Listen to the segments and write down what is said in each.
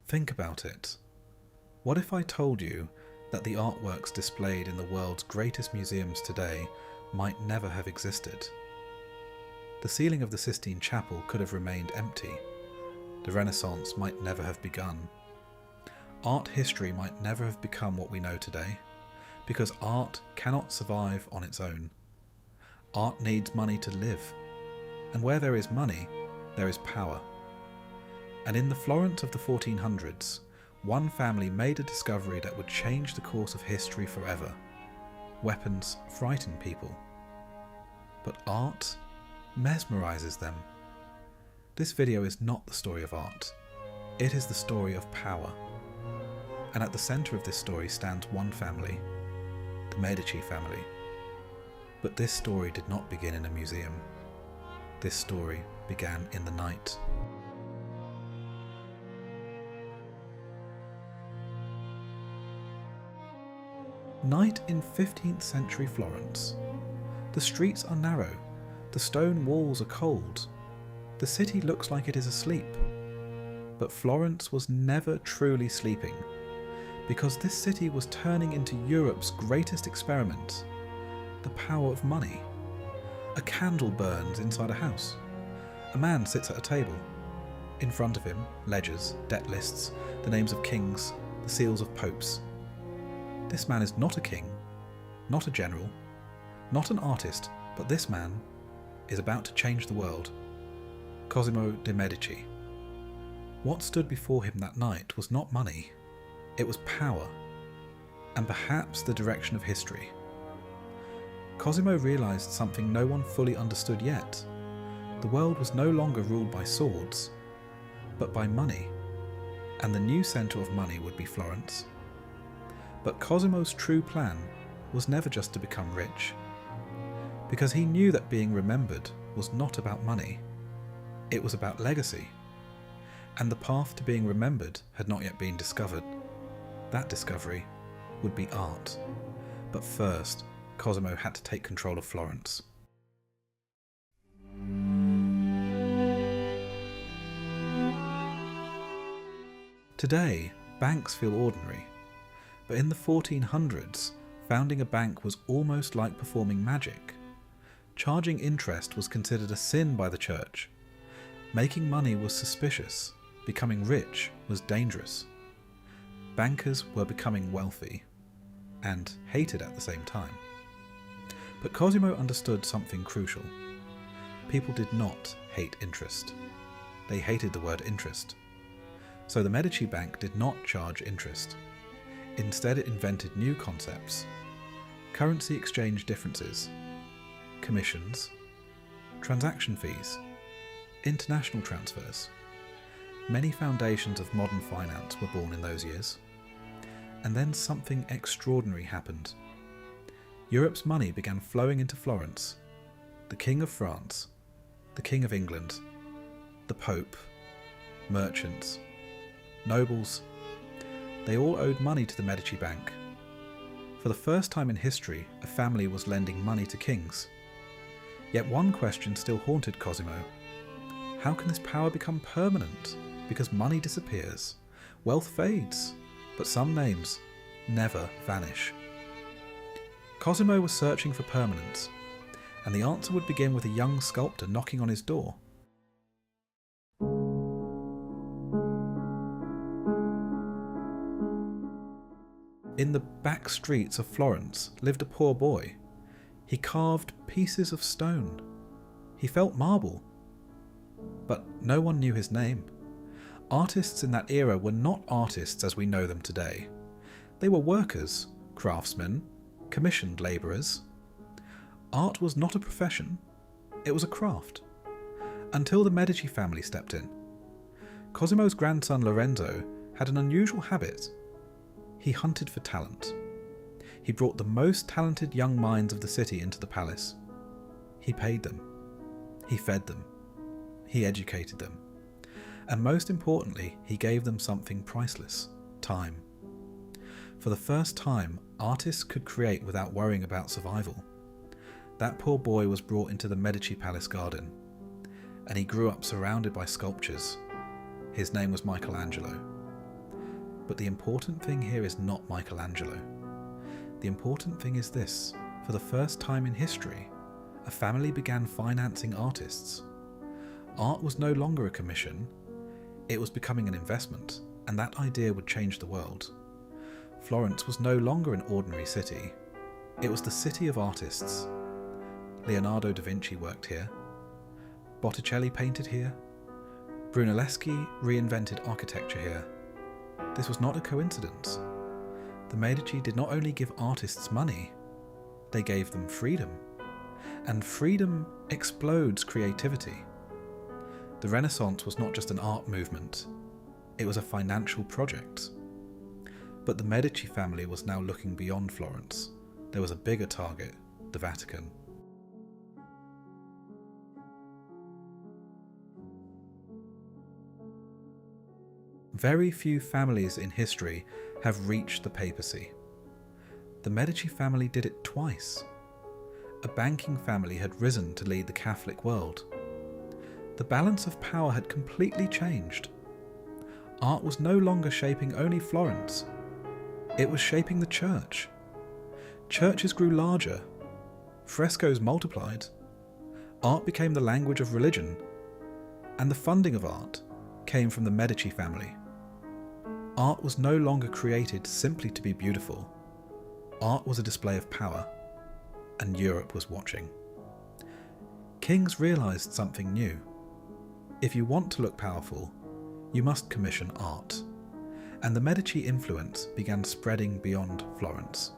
Think about it. What if I told you that the artworks displayed in the world's greatest museums today might never have existed? The ceiling of the Sistine Chapel could have remained empty. The Renaissance might never have begun. Art history might never have become what we know today, because art cannot survive on its own. Art needs money to live, and where there is money, there is power. And in the Florence of the 1400s, one family made a discovery that would change the course of history forever. Weapons frighten people, but art mesmerizes them. This video is not the story of art, it is the story of power. And at the centre of this story stands one family, the Medici family. But this story did not begin in a museum. This story began in the night. Night in 15th century Florence. The streets are narrow, the stone walls are cold, the city looks like it is asleep. But Florence was never truly sleeping, because this city was turning into Europe's greatest experiment, the power of money. A candle burns inside a house. A man sits at a table. In front of him, ledgers, debt lists, the names of kings, the seals of popes. This man is not a king, not a general, not an artist, but this man is about to change the world. Cosimo de Medici. What stood before him that night was not money, it was power, and perhaps the direction of history. Cosimo realised something no one fully understood yet. The world was no longer ruled by swords, but by money, and the new centre of money would be Florence. But Cosimo's true plan was never just to become rich, because he knew that being remembered was not about money, it was about legacy, and the path to being remembered had not yet been discovered. That discovery would be art, but first Cosimo had to take control of Florence. Today, banks feel ordinary, but in the 1400s, founding a bank was almost like performing magic. Charging interest was considered a sin by the church. Making money was suspicious. Becoming rich was dangerous. Bankers were becoming wealthy, and hated at the same time. But Cosimo understood something crucial. People did not hate interest. They hated the word interest. So the Medici Bank did not charge interest. Instead, it invented new concepts: currency exchange differences, commissions, transaction fees, international transfers. Many foundations of modern finance were born in those years. And then something extraordinary happened. Europe's money began flowing into Florence. The King of France, the King of England, the Pope, merchants, nobles, they all owed money to the Medici Bank. For the first time in history, a family was lending money to kings. Yet one question still haunted Cosimo. How can this power become permanent? Because money disappears, wealth fades, but some names never vanish. Cosimo was searching for permanence, and the answer would begin with a young sculptor knocking on his door. In the back streets of Florence lived a poor boy. He carved pieces of stone. He felt marble. But no one knew his name. Artists in that era were not artists as we know them today. They were workers, craftsmen, commissioned labourers. Art was not a profession, it was a craft. Until the Medici family stepped in. Cosimo's grandson Lorenzo had an unusual habit. He hunted for talent. He brought the most talented young minds of the city into the palace. He paid them. He fed them. He educated them. And most importantly, he gave them something priceless: time. For the first time, artists could create without worrying about survival. That poor boy was brought into the Medici Palace garden, and he grew up surrounded by sculptures. His name was Michelangelo. But the important thing here is not Michelangelo. The important thing is this: for the first time in history, a family began financing artists. Art was no longer a commission, it was becoming an investment, and that idea would change the world. Florence was no longer an ordinary city, it was the city of artists. Leonardo da Vinci worked here, Botticelli painted here, Brunelleschi reinvented architecture here. This was not a coincidence. The Medici did not only give artists money, they gave them freedom. And freedom explodes creativity. The Renaissance was not just an art movement, it was a financial project. But the Medici family was now looking beyond Florence. There was a bigger target, the Vatican. Very few families in history have reached the papacy. The Medici family did it twice. A banking family had risen to lead the Catholic world. The balance of power had completely changed. Art was no longer shaping only Florence. It was shaping the church. Churches grew larger. Frescoes multiplied. Art became the language of religion. And the funding of art came from the Medici family. Art was no longer created simply to be beautiful. Art was a display of power, and Europe was watching. Kings realised something new. If you want to look powerful, you must commission art, and the Medici influence began spreading beyond Florence.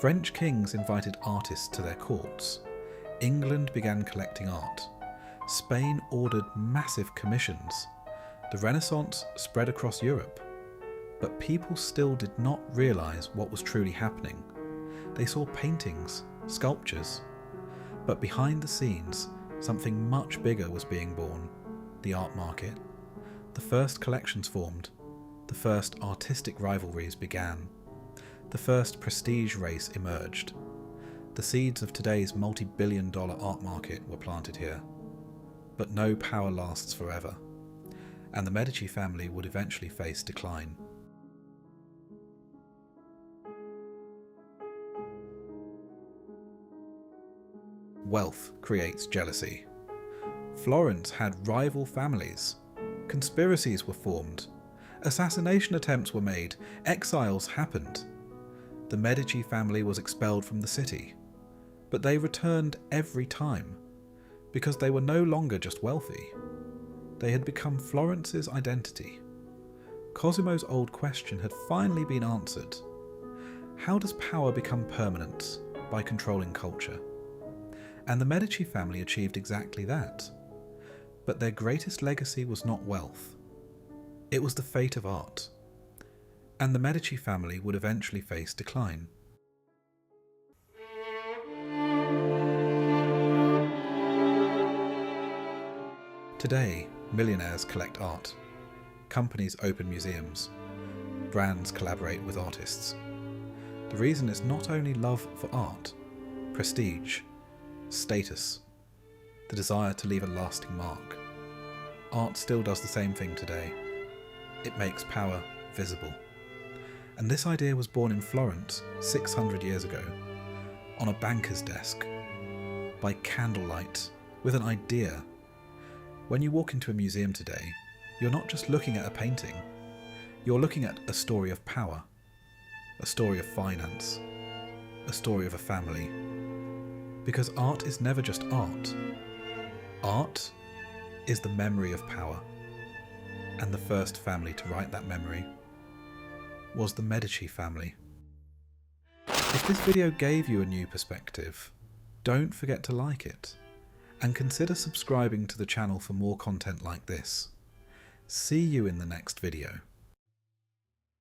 French kings invited artists to their courts. England began collecting art. Spain ordered massive commissions. The Renaissance spread across Europe. But people still did not realise what was truly happening. They saw paintings, sculptures. But behind the scenes, something much bigger was being born: the art market. The first collections formed. The first artistic rivalries began. The first prestige race emerged. The seeds of today's multi-billion-dollar art market were planted here. But no power lasts forever, and the Medici family would eventually face decline. Wealth creates jealousy. Florence had rival families. Conspiracies were formed. Assassination attempts were made. Exiles happened. The Medici family was expelled from the city, but they returned every time because they were no longer just wealthy. They had become Florence's identity. Cosimo's old question had finally been answered. How does power become permanent? By controlling culture. And the Medici family achieved exactly that. But their greatest legacy was not wealth. It was the fate of art. And the Medici family would eventually face decline. Today, millionaires collect art. Companies open museums. Brands collaborate with artists. The reason is not only love for art, prestige, status, the desire to leave a lasting mark. Art still does the same thing today. It makes power visible. And this idea was born in Florence 600 years ago, on a banker's desk, by candlelight, with an idea. When you walk into a museum today, you're not just looking at a painting, you're looking at a story of power, a story of finance, a story of a family. Because art is never just art. Art is the memory of power, and the first family to write that memory was the Medici family. If this video gave you a new perspective, don't forget to like it, and consider subscribing to the channel for more content like this. See you in the next video.